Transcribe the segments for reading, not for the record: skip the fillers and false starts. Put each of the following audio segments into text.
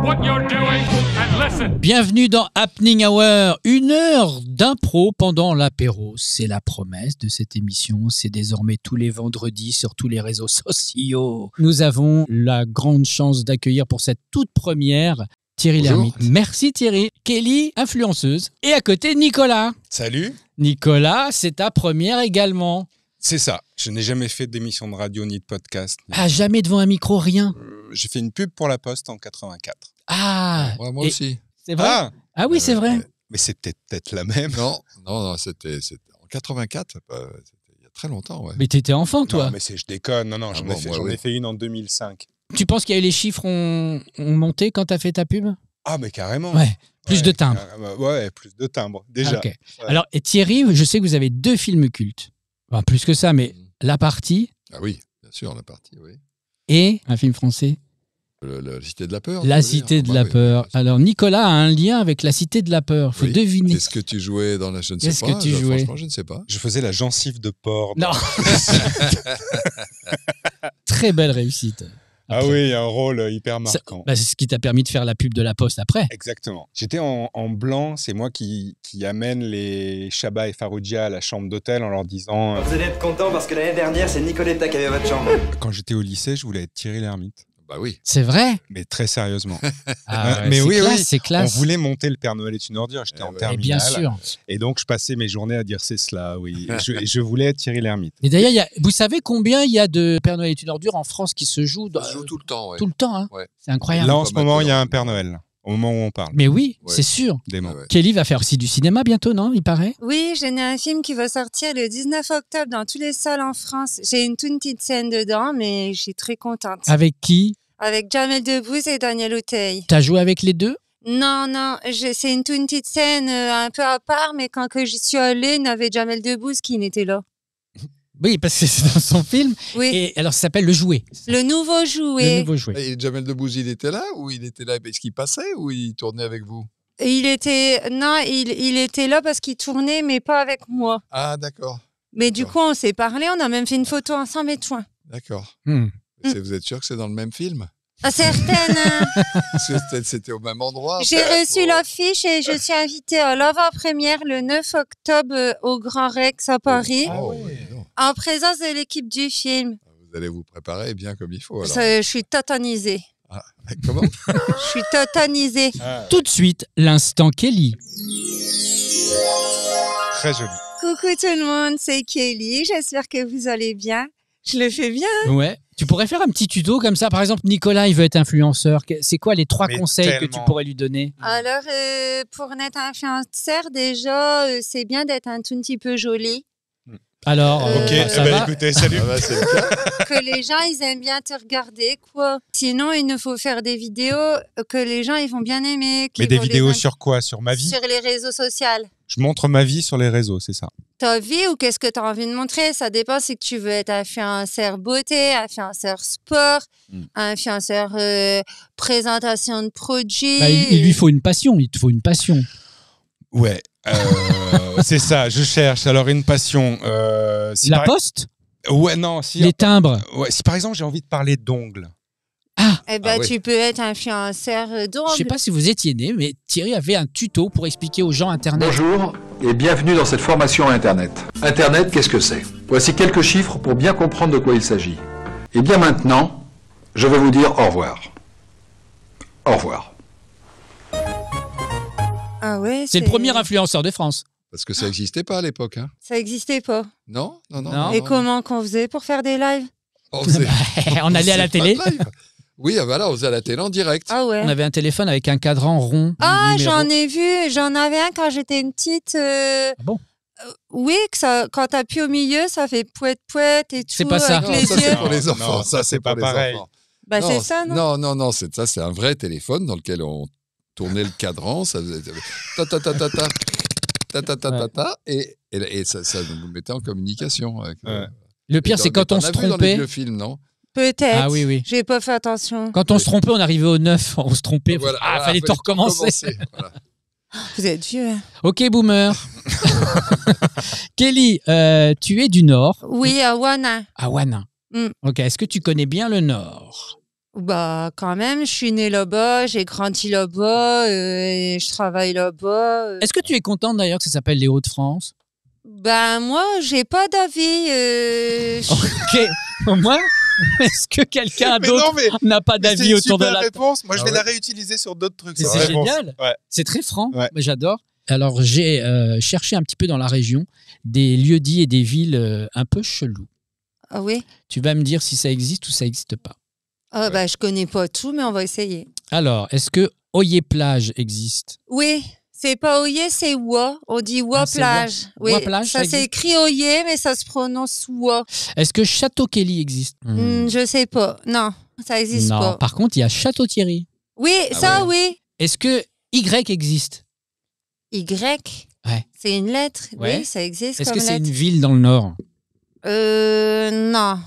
what you're doing and listen. Bienvenue dans Happening Hour, 1 heure d'impro pendant l'apéro. C'est la promesse de cette émission, c'est désormais tous les vendredis sur tous les réseaux sociaux. Nous avons la grande chance d'accueillir pour cette toute première Thierry Lhermitte. Merci Thierry. Kelly, influenceuse. Et à côté, Nicolas. Salut. Nicolas, c'est ta première également. C'est ça. Je n'ai jamais fait d'émission de radio ni de podcast. Ah, jamais devant un micro, rien. J'ai fait une pub pour La Poste en 84. Ah, ouais, moi aussi. C'est vrai. Ah oui, c'est vrai. Mais c'est peut-être la même. Non, c'était en 84, c'était il y a très longtemps. Ouais. Mais t'étais enfant, toi. Non, mais je déconne. Non, j'en ai fait une en 2005. Tu penses qu'il y a eu les chiffres ont monté quand t'as fait ta pub? Ah, mais carrément. Ouais. Plus de timbres. Ouais, plus de timbres, déjà. Okay. Ouais. Alors, et Thierry, je sais que vous avez 2 films cultes. Enfin, plus que ça, mais La Partie. Ah oui, bien sûr, La Partie, oui. Et un film français. La Cité de la Peur. La Cité de la Peur. Oui. Alors, Nicolas a un lien avec La Cité de la Peur. Faut deviner. Qu'est-ce que tu jouais dans la... Je ne sais pas. Qu'est-ce que tu jouais? Franchement, je ne sais pas. Je faisais la gencive de porc. Non. Très belle réussite. Après. Ah oui, un rôle hyper marquant. C'est ce qui t'a permis de faire la pub de La Poste après. Exactement. J'étais en blanc, c'est moi qui amène les Chabat et Faroudia à la chambre d'hôtel en leur disant... Vous allez être content parce que l'année dernière, c'est Nicoletta qui avait votre chambre. Quand j'étais au lycée, je voulais être Thierry Lhermitte. Bah oui. C'est vrai? Mais très sérieusement. Ah ouais, mais oui, c'est classe. On voulait monter Le Père Noël est une ordure. J'étais en terminale. Bien sûr. Et donc, je passais mes journées à dire c'est cela, oui. Et je voulais être Thierry Lhermitte. Et d'ailleurs, vous savez combien il y a de Père Noël est une ordure en France qui se joue? Ça se joue tout le temps, ouais. Tout le temps, hein. Ouais. C'est incroyable. Là, en ce moment, il y a un Père Noël. Au moment où on parle. Mais oui, c'est sûr. Dément. Kelly va faire aussi du cinéma bientôt, non? Il paraît. Oui, j'ai un film qui va sortir le 19 octobre dans tous les salles en France. J'ai une toute petite scène dedans, mais je suis très contente. Avec qui? Avec Jamel Debbouze et Daniel Auteuil. T'as joué avec les deux? Non, c'est une toute petite scène un peu à part, mais quand j'y suis allée, il y avait Jamel Debbouze qui n'était là. Oui, parce que c'est dans son film. Oui. Et alors, ça s'appelle Le Jouet. Le nouveau jouet. Le nouveau jouet. Et Jamel Debbouze, il était là ou il était là parce qu'il passait ou il tournait avec vous? Il était là parce qu'il tournait, mais pas avec moi. Ah, d'accord. Mais du coup, on s'est parlé, on a même fait une photo ensemble et tout. D'accord. Vous êtes sûr que c'est dans le même film? Ah, certaine. Parce que c'était au même endroit. J'ai reçu l'affiche et je suis invitée à l'avant-première le 9 octobre au Grand Rex à Paris, en présence de l'équipe du film. Vous allez vous préparer bien comme il faut. Alors. Je suis totanisée. Ah, comment? Je suis totanisée. Tout de suite, l'instant Kelly. Très joli. Coucou tout le monde, c'est Kelly. J'espère que vous allez bien. Je le fais bien. Ouais. Tu pourrais faire un petit tuto comme ça. Par exemple, Nicolas, il veut être influenceur. C'est quoi les 3 conseils que tu pourrais lui donner? Alors, pour être influenceur, déjà, c'est bien d'être un tout petit peu joli. Alors, ok, écoutez, salut. Que les gens, ils aiment bien te regarder, quoi. Sinon, il nous faut faire des vidéos que les gens, ils vont bien aimer. Mais des vidéos sur quoi? Sur ma vie? Sur les réseaux sociaux. Je montre ma vie sur les réseaux, c'est ça. Ta vie ou qu'est-ce que tu as envie de montrer? Ça dépend si tu veux être influenceur beauté, influenceur sport, influenceur présentation de produits. Bah, il lui faut une passion. Il te faut une passion. Ouais. C'est ça, je cherche. Alors, une passion. La Poste? Ouais, non. Si, les timbres? Ouais, si par exemple, j'ai envie de parler d'ongles. Eh ben, tu peux être influenceur d'ongles. Je ne sais pas si vous étiez né, mais Thierry avait un tuto pour expliquer aux gens Internet. Bonjour et bienvenue dans cette formation Internet. Internet, qu'est-ce que c'est? Voici quelques chiffres pour bien comprendre de quoi il s'agit. Et bien maintenant, je vais vous dire au revoir. Au revoir. Ah ouais, c'est le premier influenceur de France. Parce que ça n'existait pas à l'époque. Hein. Ça n'existait pas. Non. Et comment qu'on faisait pour faire des lives? On allait à la télé. Oui, voilà, on faisait à la télé en direct. Ah ouais. On avait un téléphone avec un cadran rond. Ah, j'en ai vu. J'en avais un quand j'étais une petite. Ah bon? Oui, quand t'appuies au milieu, ça fait pouette et tout. C'est pas ça. Avec les ça, yeux. c'est pour les enfants. Non, ça, c'est pas pareil. Bah, c'est ça, non? Non, ça, c'est un vrai téléphone dans lequel on tournait le cadran. Ça faisait ta et ça nous mettait en communication. Avec, le pire, c'est quand on se trompait. Dans les films, non? Peut-être. Ah oui. J'ai pas fait attention. Quand on se trompait, on arrivait au 9, on se trompait. Voilà, fallait tout recommencer. Voilà. Vous êtes vieux. Hein. Ok, boomer. Kelly, tu es du Nord. Oui, à Wana. À Wana. Ok, est-ce que tu connais bien le Nord? Bah, quand même, je suis née là-bas, j'ai grandi là-bas, et je travaille là-bas. Est-ce que tu es contente d'ailleurs que ça s'appelle les Hauts-de-France? Ben, moi, j'ai pas d'avis. Ok. Moi, est-ce que quelqu'un Mais d'autre non, mais n'a pas c'est d'avis une autour de super la réponse. Moi, je Ah vais ouais. la réutiliser sur d'autres trucs. C'est cette réponse. génial. Ouais. C'est très franc, Ouais. mais j'adore. Alors, j'ai cherché un petit peu dans la région des lieux-dits et des villes un peu chelous. Ah oui? Tu vas me dire si ça existe ou ça n'existe pas. Ah, bah, je connais pas tout, mais on va essayer. Alors, est-ce que Oyer-Plage existe? Oui, c'est pas Oyer, c'est Wa. On dit Wa Ah, c'est plage. Oui. Wa-plage, ça ça existe? s'écrit Oyer, mais ça se prononce Wa. Est-ce que Château-Kelly existe? Je sais pas. Non, ça existe Non, pas. par contre, il y a Château-Thierry. Oui, Ah ça, ouais. oui. Est-ce que Y existe? Y. Ouais. C'est une lettre. Ouais. Oui, ça existe Est-ce comme que c'est lettre. une ville dans le Nord? Non.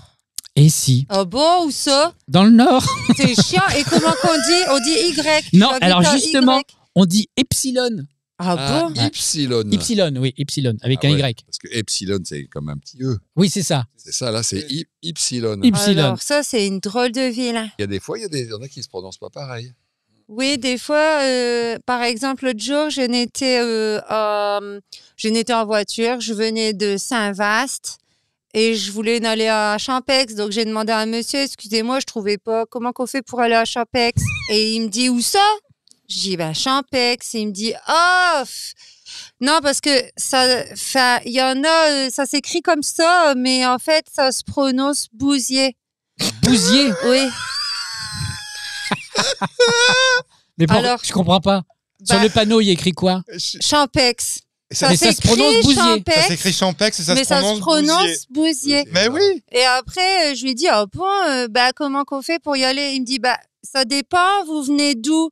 Et si? Ah bon, ou ça? Dans le Nord, C'est chiant. Et comment qu'on dit? On dit Y. Non, J'habite alors à justement, Y. on dit Epsilon. Ah bon? Epsilon. Epsilon, oui, Epsilon, avec Ah un ouais, Y. Parce que Epsilon, c'est comme un petit E. Oui, c'est ça. C'est ça, là, c'est Ypsilon. Epsilon. Alors, ça, c'est une drôle de ville. Hein. Il y a des fois, il y en a qui se prononcent pas pareil. Oui, des fois, par exemple, l'autre jour, je n'étais en voiture, je venais de Saint-Vaast et je voulais aller à Champex. Donc, j'ai demandé à un monsieur, excusez-moi, je trouvais pas comment qu'on fait pour aller à Champex. Et il me dit, où ça? Je dis, ben, Champex. Et il me dit, non, parce que il y en a, ça s'écrit comme ça, mais en fait, ça se prononce Bousier. Bousier. Oui. Mais Alors, je comprends pas. Sur bah- le panneau, il y a écrit quoi? Champex. Ça, Mais ça se prononce Bousier. Champex, ça s'écrit Champex et ça mais se ça prononce se prononce Bousier. Bousier. Mais oui. Et après, je lui ai dit, ah bon, bah, comment qu'on fait pour y aller? Il me dit, bah, ça dépend, vous venez d'où?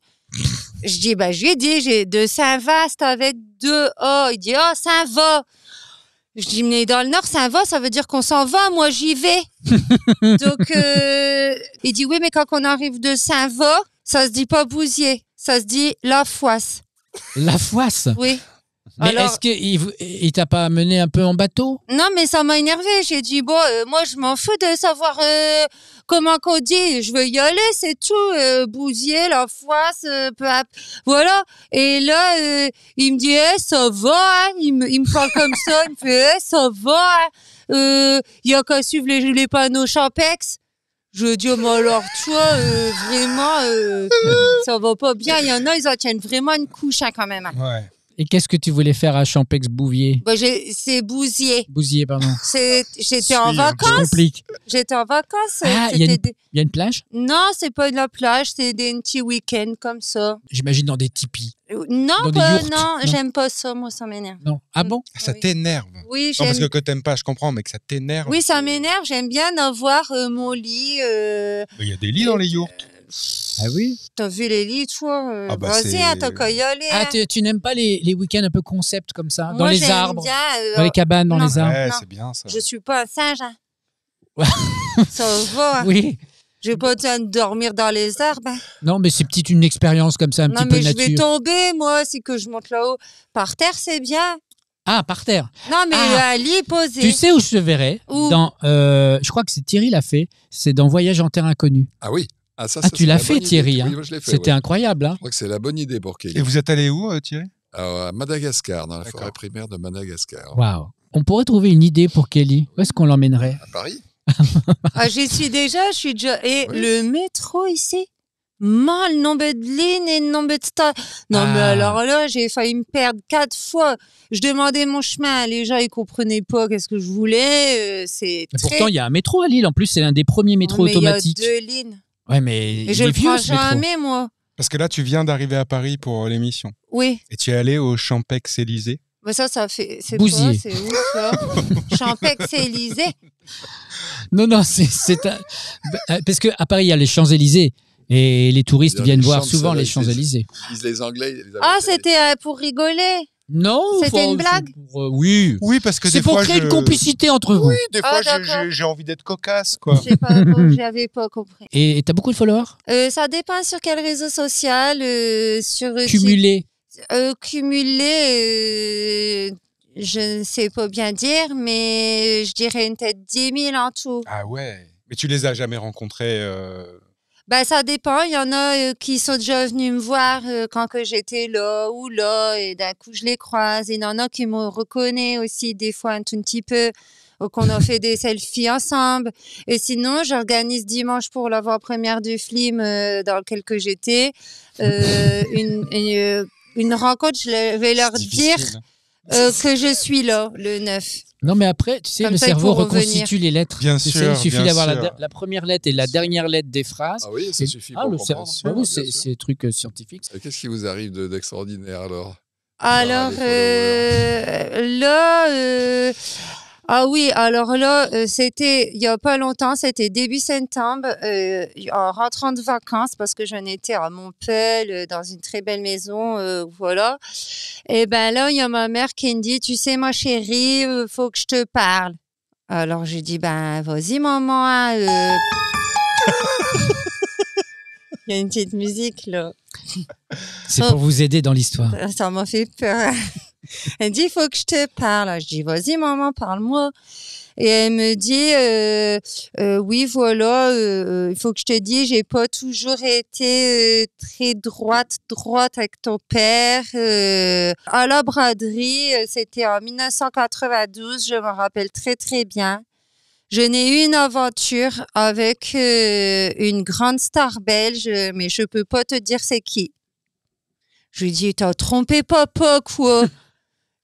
Je dis, bah, je lui ai dit, j'ai de Saint-Vaast avec 2 A. Il dit, ah, Saint-Va. Je dis, mais dans le Nord, Saint-Va, ça veut dire qu'on s'en va, moi, j'y vais. Donc, il dit, oui, mais quand on arrive de Saint-Va, ça se dit pas Bousier, ça se dit La Foisse. La Foisse. Oui. Mais Alors- est-ce qu'il t'a pas amené un peu en bateau? Non, mais ça m'a énervé. J'ai dit, bon, moi, je m'en fous de savoir comment qu'on dit. Je veux y aller, c'est tout. Bousier, La Foisse, voilà. Et là, il me dit, ça va. Hein? Il me parle comme ça. Il me fait, ça va. Il y a qu'à suivre les panneaux Champex. Je dis, oh, mais alors, toi, vraiment, ça va pas bien. Il y en a, ils en tiennent vraiment une couche, hein, quand même. Hein. Ouais. Et qu'est-ce que tu voulais faire à Champex-Bouvier? Bah, c'est Bousier. Bousier, pardon. J'étais en Je Ça vacances. complique. J'étais en vacances. Ah, il y a c'était des- Il y a une plage? Non, c'est pas de la plage, c'est des petits week-ends comme ça. J'imagine dans des tipis. Non, Dans des pas, yourtes, non, non. j'aime pas ça, moi, ça m'énerve. Non. Ah bon? Ça Oui. t'énerve. Oui, Non, parce j'aime. que t'aimes pas, je comprends, mais que ça t'énerve. Oui, ça m'énerve. J'aime bien avoir mon lit. Il y a des lits dans les yourtes. Ah oui? T'as vu les lits, toi? Ah bah, Vas-y, c'est- hein, t'as qu'à y aller. Ah, hein. tu n'aimes pas les week-ends un peu concept comme ça? Dans Moi, les j'aime arbres? bien, Dans les cabanes, dans non. les arbres? Ouais, Non. c'est bien ça. Je suis pas un singe. Hein. Ouais. Ça va. Hein. Oui. J'ai pas besoin de dormir dans les arbres. Hein. Non, mais c'est peut-être une expérience comme ça, un Non, petit peu mais je vais nature. tomber, moi, si que je monte là-haut. Par terre, c'est bien. Ah, par terre. Non, mais Ah. un lit posé. Tu sais où je te verrais? Où? Dans, je crois que c'est Thierry l'a fait. C'est dans Voyage en terre inconnue. Ah oui. Ah, ça, Ah, ça, tu c'est l'as la fait, bonne Thierry, idée. hein. Oui, moi, je l'ai fait. C'était ouais. incroyable. Hein? Je crois que c'est la bonne idée pour Kelly. Et vous êtes allé où, Thierry? Alors, à Madagascar, dans la D'accord. forêt primaire de Madagascar. Waouh. On pourrait trouver une idée pour Kelly. Où est-ce qu'on l'emmènerait? À Paris. Ah, j'y suis déjà, je suis déjà. Et Oui. le métro ici, le nombre de lignes et le nombre de stades. Non, mais Ah. alors là, j'ai failli me perdre 4 fois. Je demandais mon chemin, les gens, ils comprenaient pas qu'est-ce que je voulais. C'est Mais très... pourtant, il y a un métro à Lille. En plus, c'est l'un des premiers métros mais automatiques. Il y a 2 lignes. Ouais, mais Et il je est le vieux, prends ce métro. jamais, moi. Parce que là, tu viens d'arriver à Paris pour l'émission. Oui. Et tu es allé au Champex-Élysées. Mais ça fait. C'est Bousier. quoi? C'est où, ça? Champex-Élysées. Non, non, c'est parce qu'à Paris, il y a les Champs-Élysées. Et les touristes Il y a viennent les voir Champs- souvent ça, les c'est- Champs-Élysées. Ils disent les Anglais. les Ah, Américains. c'était pour rigoler. Non, C'était une blague oui. Oui, parce que C'est des pour fois, créer une complicité entre vous. Oui, des Ah, fois, d'accord. j'ai envie d'être cocasse, quoi. Je sais pas, bon, j'avais pas compris. Et t'as beaucoup de followers? Ça dépend sur quel réseau social. Sur Cumulés. Cumulé, je ne sais pas bien dire, mais je dirais une tête 10 000 en tout. Ah ouais. Mais tu les as jamais rencontrés Ben, ça dépend. Il y en a qui sont déjà venus me voir quand que j'étais là ou là, et d'un coup, je les croise. Il y en a qui me reconnaissent aussi, des fois, un tout petit peu, ou qu'on a fait des selfies ensemble. Et sinon, j'organise dimanche pour l'avant-première du film dans lequel que j'étais une rencontre. Je vais leur dire que je suis là, le 9. Non, mais après, tu sais, Comme le ça, ils cerveau pourront reconstitue les lettres. Bien Tu sais, sûr, il suffit bien d'avoir sûr. la première lettre et la dernière lettre des phrases. Ah oui, ça suffit Ah, pour le comprendre. cerveau, Ah, oui, bien sûr. c'est des trucs scientifiques. Qu'est-ce qui vous arrive d'extraordinaire alors? Alors, les followers. ah oui, alors là, c'était il y a pas longtemps, c'était début septembre, en rentrant de vacances, parce que j'en étais à Montpellier, dans une très belle maison, voilà. Et ben là, il y a ma mère qui me dit, tu sais, ma chérie, faut que je te parle. Alors, j'ai dit, ben, vas-y, maman. Hein, Il y a une petite musique, là. C'est pour vous aider dans l'histoire. Ça m'a fait peur. Elle dit, il faut que je te parle. Je dis, vas-y, maman, parle-moi. Et elle me dit, oui, voilà, il faut que je te dise, j'ai pas toujours été très droite avec ton père. À la braderie, c'était en 1992, je me rappelle très, très bien. Je n'ai eu une aventure avec une grande star belge, mais je peux pas te dire c'est qui. Je lui dis, t'as trompé papa, quoi.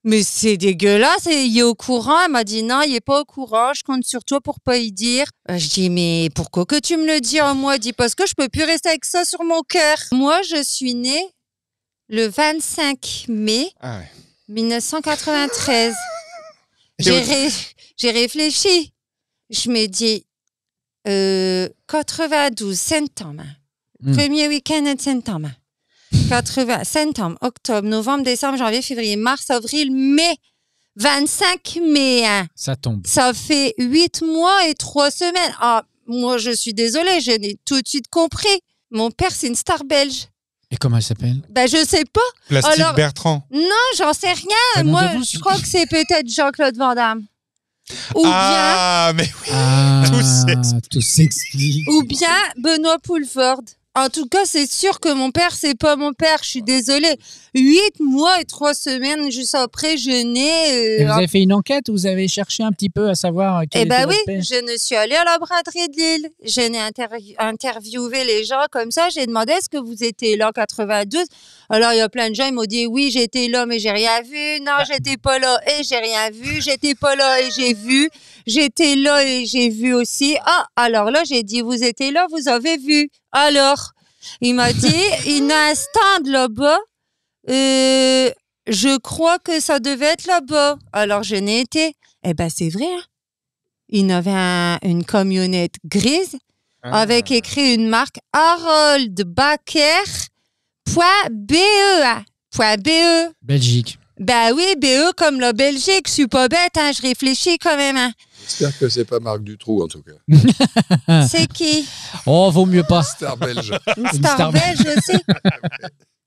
Mais c'est dégueulasse, il est au courant. Elle m'a dit, non, il est pas au courant, je compte sur toi pour pas y dire. Je dis, mais pourquoi que tu me le dis à moi? Elle dit, parce que je peux plus rester avec ça sur mon cœur. Moi, je suis née le 25 mai 1993. J'ai réfléchi. Je me dis, 92, septembre. Premier week-end de septembre. 80, septembre, octobre, novembre, décembre, janvier, février, mars, avril, mai. 25 mai. Hein. Ça tombe. Ça fait 8 mois et 3 semaines. Ah, moi, je suis désolée, je n'ai tout de suite compris. Mon père, c'est une star belge. Et comment elle s'appelle? Ben, je sais pas. Plastique Alors, Bertrand. Non, j'en sais rien. Ah, non, Moi, de vous, je crois que c'est peut-être Jean-Claude Van Damme. Ou Ah, mais oui. Ah, Tout tout s'explique. ou bien Benoît Poulvord. En tout cas, c'est sûr que mon père, c'est pas mon père. Je suis désolée. 8 mois et 3 semaines juste après, je Et nais. vous avez fait une enquête? Vous avez cherché un petit peu à savoir quel Eh était ben votre oui, père? je ne suis allée à la braderie de Lille. Je n'ai interviewé les gens comme ça. J'ai demandé, est-ce que vous étiez là en 92? Alors, il y a plein de gens, ils m'ont dit, oui, j'étais là, mais j'ai rien vu. Non, j'étais pas là et j'ai rien vu. J'étais pas là et j'ai vu. J'étais là et j'ai vu aussi. Ah, alors là, j'ai dit, vous étiez là, vous avez vu. Alors, il m'a dit, il y a un stand là-bas. Je crois que ça devait être là-bas. Alors, je n'ai été. Eh ben, c'est vrai. Hein? Il y avait une camionnette grise avec écrit une marque Harold Baker.be. Belgique. Ben oui, BE comme la Belgique. Je suis pas bête, hein, je réfléchis quand même. Hein. J'espère que c'est pas Marc Dutroux en tout cas. C'est qui? Oh, vaut mieux pas. Star belge. Une star belge aussi.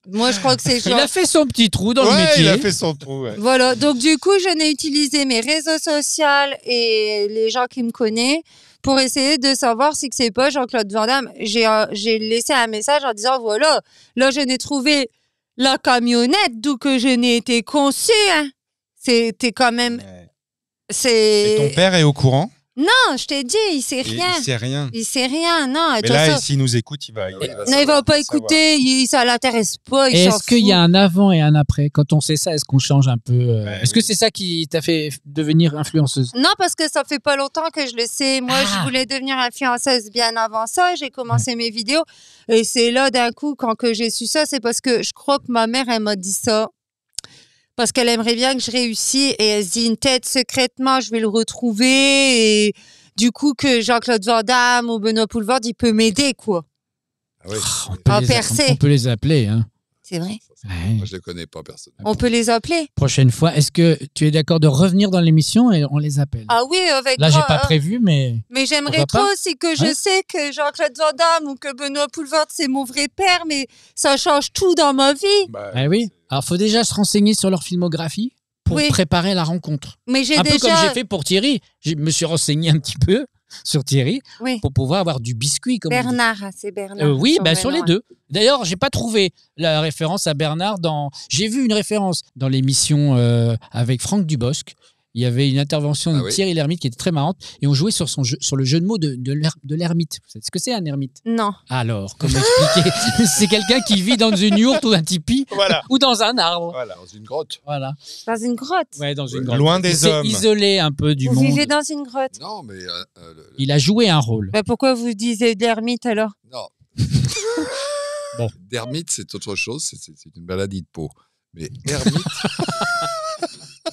Moi, je crois que c'est Il genre... a fait son petit trou dans le Ouais, métier. il a fait son trou. Ouais. Voilà, donc du coup, je n'ai utilisé mes réseaux sociaux et les gens qui me connaissent pour essayer de savoir si c'est pas Jean-Claude Van Damme. J'ai laissé un message en disant, voilà, là, je n'ai trouvé la camionnette d'où que je n'ai été conçue. Hein. C'était quand même... Ouais. C'est... Et ton père est au courant? Non, je t'ai dit, il sait rien. Il sait rien. Il sait rien, non. Mais De toute là, façon, s'il nous écoute, il va. non, il va pas écouter, ça l'intéresse pas, il s'en Est-ce qu'il fout. y a un avant et un après? Quand on sait ça, est-ce qu'on change un peu Est-ce que oui. c'est ça qui t'a fait devenir influenceuse? Non, parce que ça fait pas longtemps que je le sais. Moi, je voulais devenir influenceuse bien avant ça. J'ai commencé mes vidéos. Et c'est là, d'un coup, quand que j'ai su ça, c'est parce que je crois que ma mère, elle m'a dit ça. Parce qu'elle aimerait bien que je réussisse. Et elle se dit, une tête secrètement, je vais le retrouver. Et du coup, que Jean-Claude Van Damme ou Benoît Poulvord, il peut m'aider, quoi. Ah oui. On peut les appeler. Hein. C'est vrai. Ouais. Moi je les connais pas personnellement. On peut les appeler. Prochaine fois, est-ce que tu es d'accord de revenir dans l'émission et on les appelle? Ah oui, avec Là, j'ai grand- pas prévu, mais Mais j'aimerais Pourquoi trop pas? aussi que je Ouais. sais que Jean-Claude Van Damme ou que Benoît Poulvord, c'est mon vrai père, mais ça change tout dans ma vie. Bah, ah oui. Alors, faut déjà se renseigner sur leur filmographie pour Oui. préparer la rencontre. Mais j'ai Un peu comme déjà... j'ai fait pour Thierry. Je me suis renseigné un petit peu. sur Thierry Oui. pour pouvoir avoir du biscuit. Comme on dit. Bernard, c'est Bernard. Oui, son bah, vrai sur les nom, deux. D'ailleurs, j'ai pas trouvé la référence à Bernard J'ai vu une référence dans l'émission avec Franck Dubosc. Il y avait une intervention de Thierry Lhermitte qui était très marrante et on jouait sur le jeu de mots de l'ermite. Vous savez ce que c'est un ermite? Non. Alors, comment expliquer? C'est quelqu'un qui vit dans une yourte ou un tipi ou dans un arbre. Voilà. Dans une grotte. Voilà. Dans une grotte. Ouais, dans une grotte. Loin des hommes. Isolé un peu du Vous monde. vivez dans une grotte. Non, mais... Il a joué un rôle. Bah, pourquoi vous disiez de l'ermite alors? Non. Bon. Dermite, c'est autre chose. C'est une maladie de peau. Mais ermite...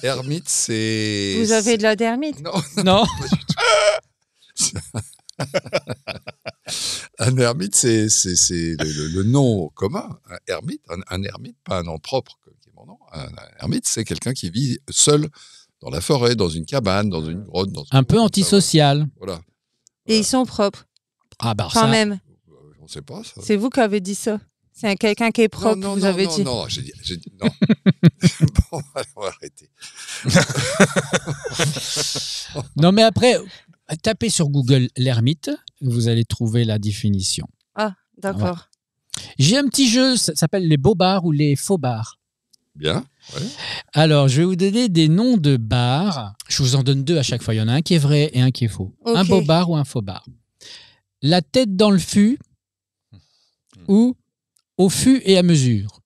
Ermite, c'est... Vous avez de la dermite? Non. Non. Pas du tout. Un ermite, c'est le nom commun. Un ermite, pas un nom propre, qui est mon nom. Un ermite, c'est quelqu'un qui vit seul dans la forêt, dans une cabane, dans une grotte. Un peu antisocial. Voilà. Et ils sont propres. Ah bah Quand ça. même. On ne sait pas, ça. C'est vous qui avez dit ça. C'est quelqu'un qui est propre, vous avez dit. Non, j'ai dit non. Bon, on va arrêter. Non, mais après, tapez sur Google l'ermite, vous allez trouver la définition. Ah, d'accord. J'ai un petit jeu, ça s'appelle les beaux bars ou les faux bars. Bien. Ouais. Alors, je vais vous donner des noms de bars. Je vous en donne 2 à chaque fois. Il y en a un qui est vrai et un qui est faux. Ok. Un beau bar ou un faux bar. La tête dans le fût ou au fût et à mesure.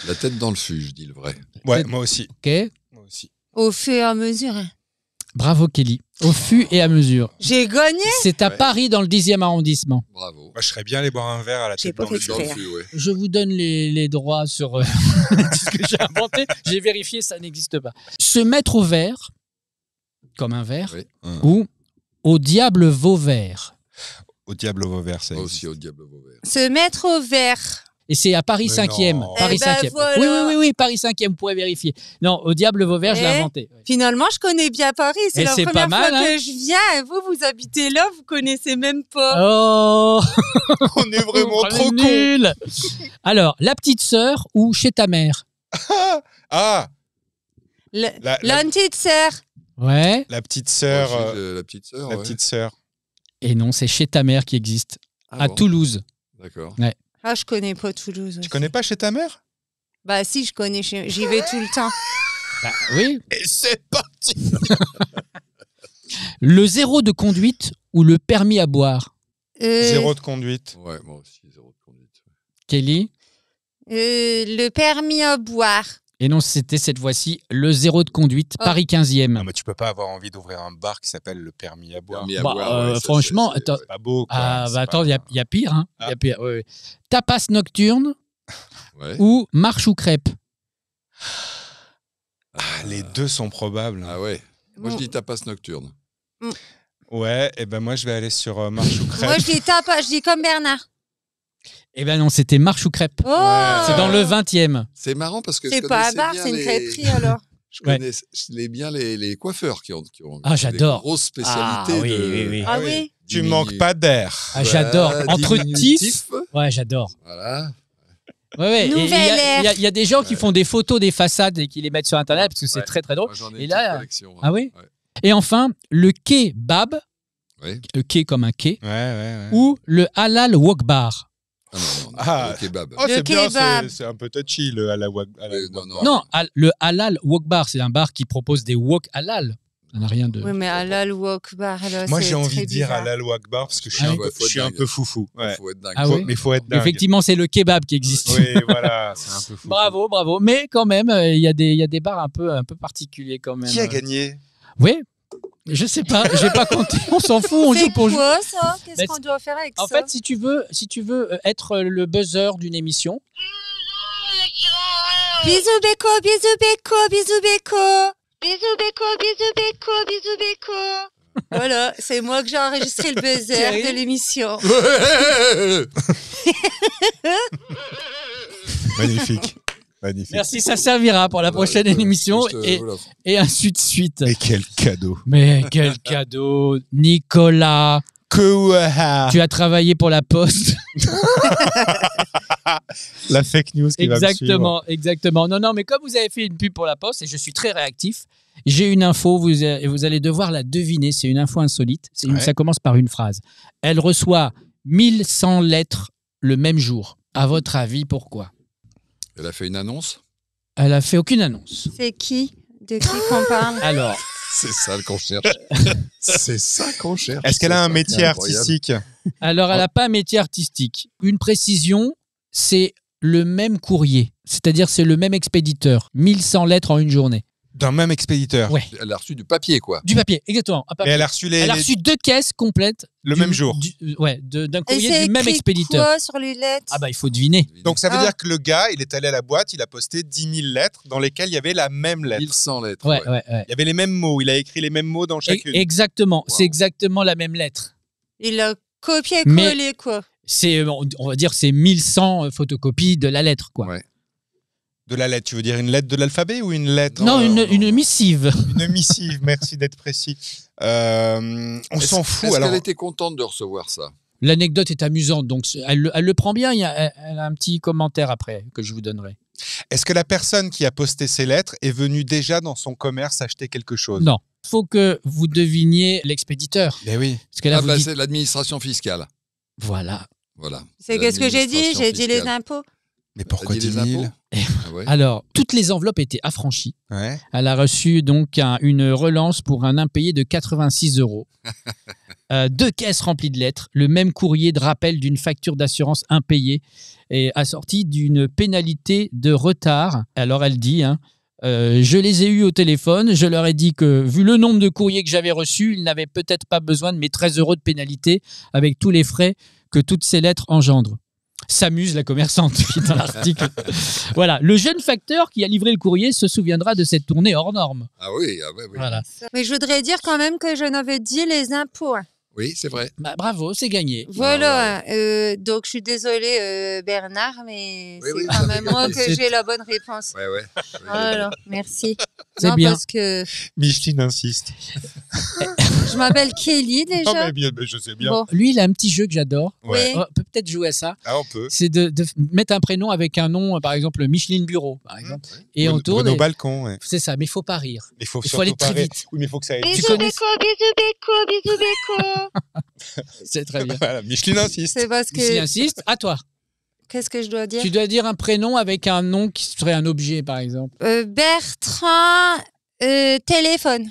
La tête dans le fût, je dis le vrai. Ouais, moi aussi. Ok. Moi aussi. Au fur et à mesure. Bravo Kelly. Au fût et à mesure. J'ai gagné. C'est à Paris dans le 10e arrondissement. Bravo. Moi, je serais bien allé boire un verre à la J'ai tête pas dans le fait fût. Dans le exprès. fût, ouais. Je vous donne les droits sur ce que j'ai inventé. J'ai vérifié, ça n'existe pas. Se mettre au vert, comme un verre, Oui. ou au diable Vauvert. Au diable Vauvert, ça Moi existe. aussi au diable Vauvert. Se mettre au vert. Et c'est à Paris Mais 5e. non. Paris Eh ben 5e. voilà. Oui, Paris 5e, vous pourrez vérifier. Non, au diable Vauvert, je l'ai Eh inventé. Ouais. Finalement, je connais bien Paris. C'est Et la c'est première pas mal, fois hein. que je viens. Et vous habitez là, vous connaissez même pas. Oh, On est vraiment on est trop cons. nuls. Alors, la petite sœur ou chez ta mère? Ah, la- La petite sœur. Ouais. la petite Moi sœur. aussi, la petite sœur. La ouais. petite sœur. Et non, c'est chez ta mère qui existe. Ah À bon, Toulouse. D'accord. Ah, je connais pas Toulouse. Tu aussi. connais pas chez ta mère? Bah si, je connais. J'y vais tout le temps. Bah, oui. Et c'est parti. Le 0 de conduite ou le permis à boire? Zéro de conduite. Ouais, moi aussi, zéro de conduite. Kelly? Le permis à boire. Et non, c'était cette fois-ci le 0 de conduite, Oh. Paris 15e. Non, mais tu peux pas avoir envie d'ouvrir un bar qui s'appelle le permis à boire. Permis à Bah, boire, ouais, ça, franchement, c'est- attends. C'est pas beau, quoi. Ah, C'est bah pas- attends, il y a pire. Hein. Ah. Il y a pire. Ouais, ouais. Tapas nocturne Ouais. ou marche ou crêpe? Ah, les deux sont probables. Ah ouais. Moi, je Bon. dis tapas nocturne. Ouais, et ben moi, je vais aller sur marche ou crêpe. Moi, je dis tapas. Je dis comme Bernard. Eh ben non, c'était marche ou crêpe. Oh. C'est dans le 20e. C'est marrant parce que C'est je pas un connaissais bar, bien c'est une les- crêperie alors. Je Ouais. connais bien les coiffeurs qui ont Ah, des j'adore. grosses spécialités. Ah, oui, de... oui, oui. Ah oui. Tu Diminu- manques pas d'air. Ah, j'adore. Voilà, Entre diminutif. Ouais, j'adore. Voilà. Ouais, ouais. Et Nouvelle il y a- ère. il y a des gens qui font des photos des façades et qui les mettent sur Internet parce que c'est Ouais. très, très drôle. Moi, j'en ai Et une là- petite collection, hein. Ah oui? Ouais. Et enfin, le kebab, Ouais. quai comme un quai, Ouais. ou le halal wok bar. Ah non, non, Ah. le kebab. Oh, Le c'est bien, kebab. c'est un peu touchy, le à la wok. Non. Non, le halal wok bar, c'est un bar qui propose des wok halal. Ça n'a rien de... Oui, mais halal wok bar, là, Moi, c'est j'ai envie très de dire bizarre. halal wok bar parce que je suis, Ah un, oui. peu, Ouais, faut je suis être un dingue. peu foufou. Ouais. Faut être dingue. Ah oui. Mais il faut être dingue. Effectivement, c'est le kebab qui existe. Oui, voilà, c'est un peu fou. Bravo, bravo. Mais quand même, il y a des bars un peu particuliers quand même. Qui a gagné? Oui, je sais pas, j'ai pas compté. On s'en fout, on C'est joue pour jouer. quoi ça? Qu'est-ce Mais qu'on doit faire avec En ça? fait, si tu veux être le buzzer d'une émission, Bisous Beko, bisous Beko, bisous Beko. Bisous Beko, bisous Beko, bisous Beko. Voilà, c'est moi que j'ai enregistré le buzzer Thierry. de l'émission. Magnifique. Magnifique. merci, ça servira pour la prochaine émission et ainsi de suite. Et quel cadeau. Mais quel cadeau, Nicolas. Tu as travaillé pour la Poste. La fake news qui va me suivre. Exactement. Non, mais comme vous avez fait une pub pour la Poste, et je suis très réactif, J'ai une info, vous allez devoir la deviner. C'est une info insolite. Ça commence par une phrase. Elle reçoit 1100 lettres le même jour. À votre avis, pourquoi? Elle a fait une annonce? Elle a fait aucune annonce. C'est qui? De qui qu'on parle? Alors, C'est ça qu'on cherche. C'est ça qu'on cherche. Est-ce qu'elle a un métier Incroyable. artistique? elle n'a pas un métier artistique. Une précision, c'est le même courrier. C'est-à-dire, c'est le même expéditeur. 1100 lettres en une journée. D'un même expéditeur? Ouais. Elle a reçu du papier, quoi. Du papier, exactement. Un Et papier. elle a reçu Elle a reçu 2 caisses complètes. le même jour? D'un Et courrier c'est du même écrit expéditeur. quoi sur les lettres? Ah bah, il faut deviner. Donc ça veut Ah. dire que le gars, il est allé à la boîte, il a posté 10 000 lettres dans lesquelles il y avait la même lettre. 1100 lettres. Ouais. Il y avait les mêmes mots, il a écrit les mêmes mots dans chacune. Exactement. Wow. C'est exactement la même lettre. Il a copié-collé, quoi. On va dire, c'est 1100 photocopies de la lettre, quoi. Ouais. De la lettre, tu veux dire une lettre de l'alphabet ou une lettre Non, Non, une missive. Une missive, merci d'être précis. On s'en fout. Est-ce Alors, qu'elle était contente de recevoir ça? L'anecdote est amusante, donc elle le prend bien. Elle a un petit commentaire après que je vous donnerai. est-ce que la personne qui a posté ces lettres est venue déjà dans son commerce acheter quelque chose? Non. Il faut que vous deviniez l'expéditeur. Mais oui. Parce que là, Ah vous bah, dites... c'est l'administration fiscale. Voilà. Voilà. C'est qu'est-ce que j'ai dit? J'ai L'administration dit les fiscale. impôts. Mais pourquoi T'as dit 10 les 000? impôts? Ah ouais. Alors, toutes les enveloppes étaient affranchies. Ouais. Elle a reçu donc une relance pour un impayé de 86 €. 2 caisses remplies de lettres, le même courrier de rappel d'une facture d'assurance impayée et assorti d'une pénalité de retard. Alors elle dit, je les ai eus au téléphone, je leur ai dit que vu le nombre de courriers que j'avais reçus, ils n'avaient peut-être pas besoin de mes 13 € de pénalité avec tous les frais que toutes ces lettres engendrent. S'amuse la commerçante, qui est dans l'article. Voilà, le jeune facteur qui a livré le courrier se souviendra de cette tournée hors norme. Ah oui, oui. Voilà. Mais je voudrais dire quand même que je n'avais dit les impôts. Oui, c'est vrai. Bah, bravo, c'est gagné. Voilà. Donc, je suis désolée, Bernard, mais Oui, c'est oui, quand ça même fait moi plaisir. que j'ai la bonne réponse. Ouais. Voilà, merci. C'est Non, bien. parce que Micheline insiste. je m'appelle Kelly Non, déjà. mais bien, mais je sais bien. Bon, Lui, il a un petit jeu que j'adore. Ouais. oui. On peut peut-être jouer à ça. Ah, on peut. C'est de mettre un prénom avec un nom, par exemple Micheline Bureau, par exemple. Et on tourne. Bruno et- Balcon, ouais. C'est ça, mais il faut pas rire. Il faut Il faut aller surtout très pas rire. vite. Oui, mais il faut que ça aille. Bisous, connais- Béco, bisous, Béco. C'est très bien. Voilà, Micheline insiste. C'est parce S'il que... insiste, à toi. Qu'est-ce que je dois dire? Tu dois dire un prénom avec un nom qui serait un objet, par exemple. Bertrand, téléphone.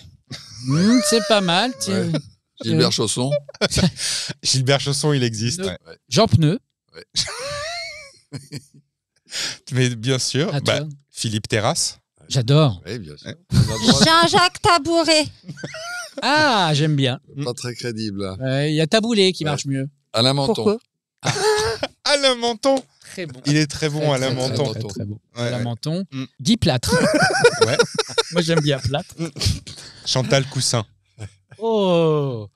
C'est pas mal. Tiens. Ouais. Gilbert Chausson. Gilbert Chausson, il existe. Le- ouais. Jean Pneu. Mais bien sûr, À bah, toi. Philippe Terrasse. J'adore. Oui, bien sûr. Ouais. On a le droit, Jean-Jacques Tabouret. Ah, j'aime bien. pas très crédible. Là. Il y a Taboulé qui Ouais. marche mieux. Alain Menton. Pourquoi? Alain Menton. Très bon. Il est très bon, Très, Alain très, Menton. Très, très bon. Ouais, Alain ouais. Menton. Mm. Guy Plâtre. Ouais. Moi, j'aime bien Plâtre. Chantal Coussin. Oh,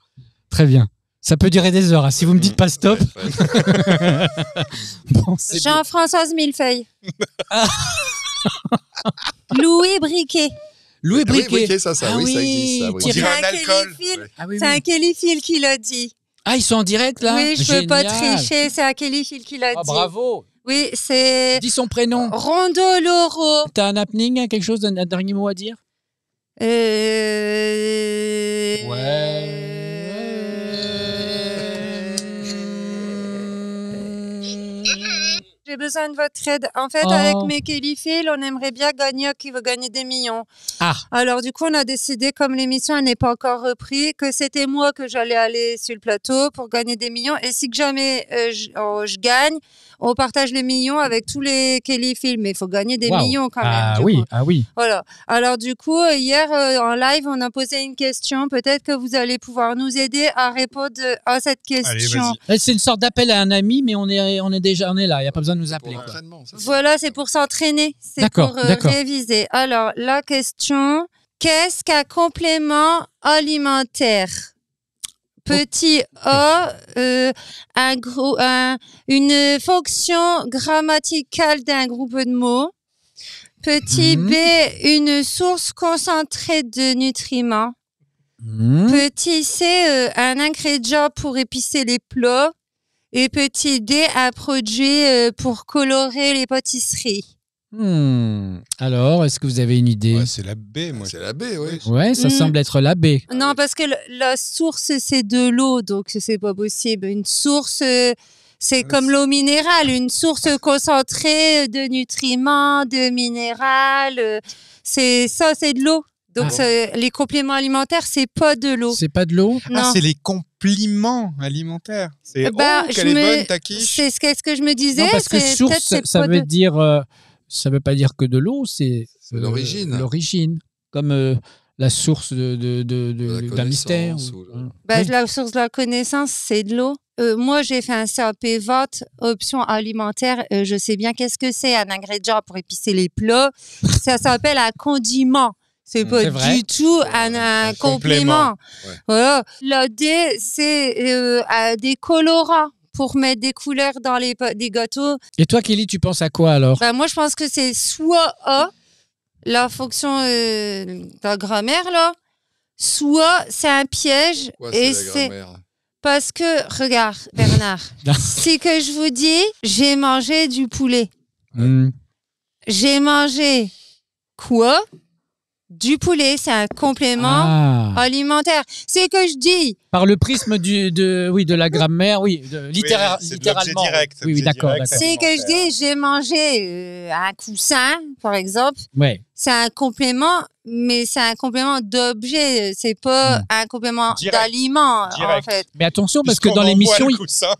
très bien. Ça peut durer des heures. Hein. Si vous me dites pas stop. Ouais. Bon, c'est bien. Jean-Françoise Millefeuille. Louis Briquet. Louis Oui, Briquet. Briquet, ça, Ah oui, ça oui, existe. Ça, oui. On Thierry. dirait C'est un un alcool. Kellyphile. Ouais. Ah oui, C'est oui. un Kellyphile qui l'a dit. Ah, ils sont en direct là. Oui, je peux pas Génial. tricher, c'est un Kellyphile qui l'a Ah, dit. bravo. Oui, c'est Dis son prénom. Rondo Loro. T'as un happening, hein, quelque chose, un dernier mot à dire? J'ai besoin de votre aide. En fait, Oh. avec mes Kellyphile, on aimerait bien gagner qui veut gagner des millions. Ah, Alors, du coup, on a décidé, comme l'émission n'est pas encore reprise, que c'était moi que j'allais aller sur le plateau pour gagner des millions. Et si que jamais je gagne, on partage les millions avec tous les Kellyphile. Mais il faut gagner des Waouh. millions quand même. ah du oui, coup. ah oui. Voilà. Alors, du coup, hier, en live, on a posé une question. Peut-être que vous allez pouvoir nous aider à répondre à cette question. Allez, vas-y. Eh, c'est une sorte d'appel à un ami, mais on est déjà là. Il n'y a pas besoin de nous Pour appeler. quoi. l'entraînement, ça, Voilà, c'est pour s'entraîner. C'est D'accord, pour d'accord. réviser. Alors, la question, qu'est-ce qu'un complément alimentaire? Petit A, une fonction grammaticale d'un groupe de mots. Petit Mhm. B, une source concentrée de nutriments. Hmm. Petit C, un ingrédient pour épicer les plats. Et petit D, un produit pour colorer les pâtisseries. Alors, est-ce que vous avez une idée? Ouais, c'est la B, moi. C'est la B, oui. Ouais, ça semble être la B. Non, parce que la source, c'est de l'eau, donc c'est pas possible. Une source, c'est comme l'eau minérale, une source concentrée de nutriments, de minéral. C'est de l'eau. Donc, les compléments alimentaires, c'est pas de l'eau. C'est pas de l'eau? Non. Ah, c'est les compliments alimentaires. C'est quelle est bonne ta quiche. C'est ce que je me disais. Non, parce que c'est source, peut-être c'est ça pas veut de- dire, ça veut pas dire que de l'eau, c'est l'origine. L'origine, comme la source la d'un mystère. connaissance ou Bah, Oui. la source de la connaissance, c'est de l'eau. Moi, j'ai fait un CAP vente, options alimentaires. Je sais bien qu'est-ce que c'est un ingrédient pour épicer les plats. Ça s'appelle un condiment. C'est pas C'est vrai. du tout un complément. Ouais. Voilà. La D, c'est des colorants pour mettre des couleurs dans des gâteaux. Et toi, Kelly, tu penses à quoi alors? Ben, moi, je pense que c'est soit A, la fonction de la grammaire, là, soit c'est un piège. quoi, et c'est la grammaire. parce que, regarde, Bernard, si que je vous dis, j'ai mangé du poulet. J'ai mangé quoi? Du poulet, c'est un complément Ah. alimentaire. C'est que je dis, Par le prisme de la grammaire, oui, c'est de l'objet littéralement. direct, Oui, objet d'accord, direct. d'accord. c'est que je dis, j'ai mangé un coussin, par exemple. Ouais. C'est un complément, mais c'est un complément d'objet. C'est pas un complément Direct. d'aliment, en Direct. fait. Mais attention, parce que Puisqu'on dans envoie l'émission, le coussin.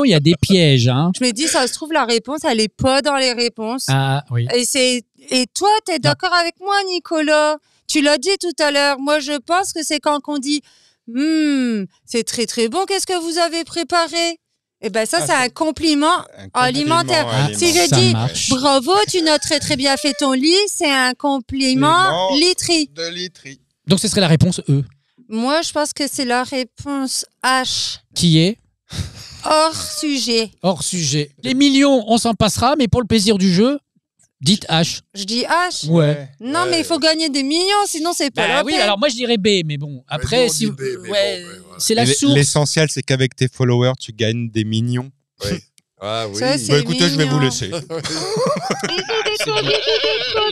il y a des pièges. Hein. Je me dis, ça se trouve, la réponse, elle est pas dans les réponses. Ah oui. Et toi, tu es d'accord avec moi, Nicolas? Tu l'as dit tout à l'heure. Moi, je pense que c'est quand on dit c'est très très bon, qu'est-ce que vous avez préparé? Eh bien, ça, c'est un compliment alimentaire. Si je ça dis marche. bravo, tu as très très bien fait ton lit, c'est un compliment literie. De literie. Donc ce serait la réponse E. Moi, je pense que c'est la réponse H. Qui est Hors sujet. hors sujet. Les millions, on s'en passera, mais pour le plaisir du jeu, dites H. Je dis H. Ouais. Non, mais il faut gagner des millions, sinon c'est pas Bah la oui, peine. alors moi je dirais B, mais bon, après, nous, on si dit B, mais bon, ouais, voilà. c'est la Mais source. L'essentiel, c'est qu'avec tes followers, tu gagnes des millions. Ah oui. Ça, c'est Bah écoutez, je vais vous mignon. laisser.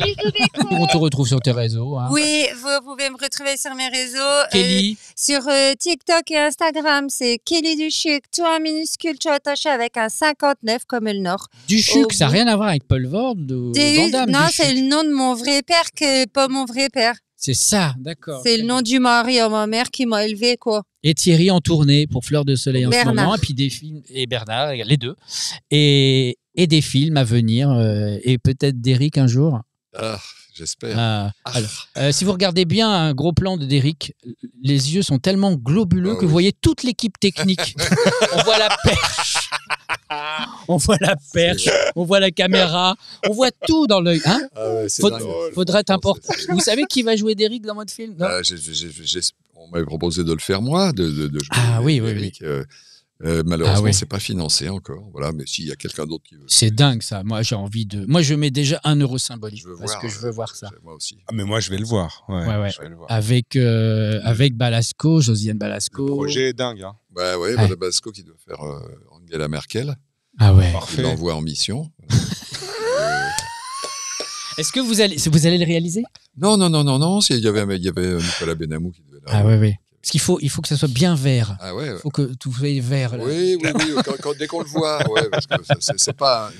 Bisous des cons. On te retrouve sur tes réseaux. Hein. Oui, vous pouvez me retrouver sur mes réseaux. Kelly, Sur TikTok et Instagram, c'est Kelly Duchic, tout en minuscule, tout attaché avec un 59 comme le Nord. Duchuc, ça n'a bout. rien à voir avec Paul Vord ou Van Damme, Non, Duchuc. c'est le nom de mon vrai père, pas mon vrai père. C'est ça, d'accord. C'est le nom du mari à ma mère qui m'a élevé, quoi. Et Thierry en tournée pour Fleur de Soleil en ce Bernard. moment, et puis des films, et Bernard, les deux, et des films à venir, et peut-être d'Éric un jour. Ah, j'espère. Ah, alors, si vous regardez bien un gros plan de d'Éric, les yeux sont tellement globuleux que vous voyez toute l'équipe technique. On voit la perche, on voit la perche, on voit la caméra, on voit tout dans l'œil. Hein, Ah ouais, c'est Faut- dingue. faudrait être important. C'est- Vous savez qui va jouer d'Éric dans votre film? Non. On m'avait proposé de le faire moi, de jouer. Ah oui, oui, Eric. Malheureusement, Ah oui. c'est pas financé encore. Voilà, mais s'il y a quelqu'un d'autre qui veut. C'est dingue ça. Moi, j'ai envie de. Moi, je mets déjà 1 euro symbolique Je veux parce voir, que je veux voir ça. Moi aussi. Ah, mais moi, je vais le voir. Ouais, Ouais. je vais le voir. Avec Balasco, Josiane Balasco. Le projet est dingue. Hein. Bah ouais, Ouais. voilà Basco qui doit faire Angela Merkel. Ah ouais. Il Parfait. l'envoie en mission. Est-ce que vous allez le réaliser? Non. Il y avait Nicolas Benamou qui devait là. Ah ouais. Parce il faut que ça soit bien vert. Ah ouais. Il faut que tout soit vert. Là. Oui. Dès qu'on le voit, ouais, parce que c'est pas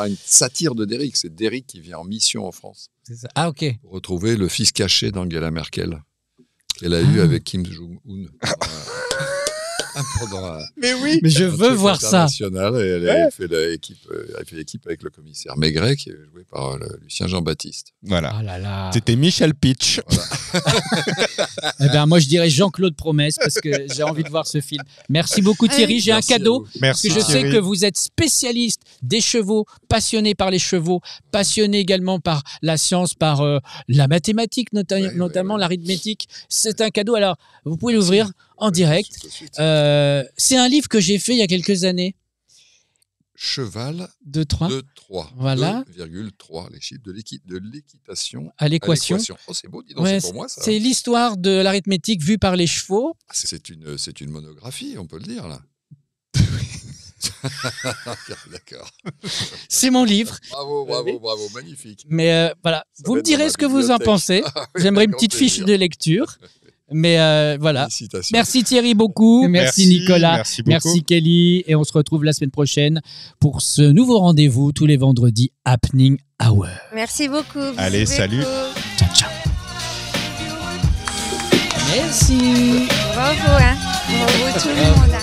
une satire de Derrick, c'est Derrick qui vient en mission en France C'est ça. Ah ok. pour retrouver le fils caché d'Angela Merkel qu'elle a eu avec Kim Jong-un pendant Mais oui. Mais je un veux truc voir ça. international, et elle fait l'équipe avec le commissaire Maigret qui est joué par Lucien Jean-Baptiste. Voilà. Ah là là. C'était Michel Pitch. Eh ben moi je dirais Jean-Claude Promesse parce que j'ai envie de voir ce film. Merci beaucoup Thierry. J'ai un Merci à cadeau. vous. Parce Merci. que je sais Thierry. que vous êtes spécialiste des chevaux, passionné par les chevaux, passionné également par la science, par la mathématique, notamment l'arithmétique. C'est un cadeau. Alors, vous pouvez l'ouvrir en direct. Tout de suite. C'est un livre que j'ai fait il y a quelques années. Cheval 2, 3, 2,3. Voilà. 2,3, les chiffres de l'équitation à l'équation. Oh, c'est beau, dis donc, Ouais, c'est pour moi ça. c'est l'histoire de l'arithmétique vue par les chevaux. C'est une monographie, on peut le dire là. D'accord. C'est mon livre. Bravo, bravo, bravo, magnifique. Mais voilà, Ça vous va me être dans direz ma ce que vous en bibliothèque. pensez. Ah oui, J'aimerais une avec petite grand fiche plaisir. de lecture. Mais voilà. Félicitations. Merci Thierry beaucoup. Merci Nicolas. Merci beaucoup. Merci Kelly. Et on se retrouve la semaine prochaine pour ce nouveau rendez-vous tous les vendredis Happening Hour. Merci beaucoup. Bisous, Allez, salut. Beko. Ciao, ciao. Merci. Bravo, hein. Bravo tout le monde. Hein.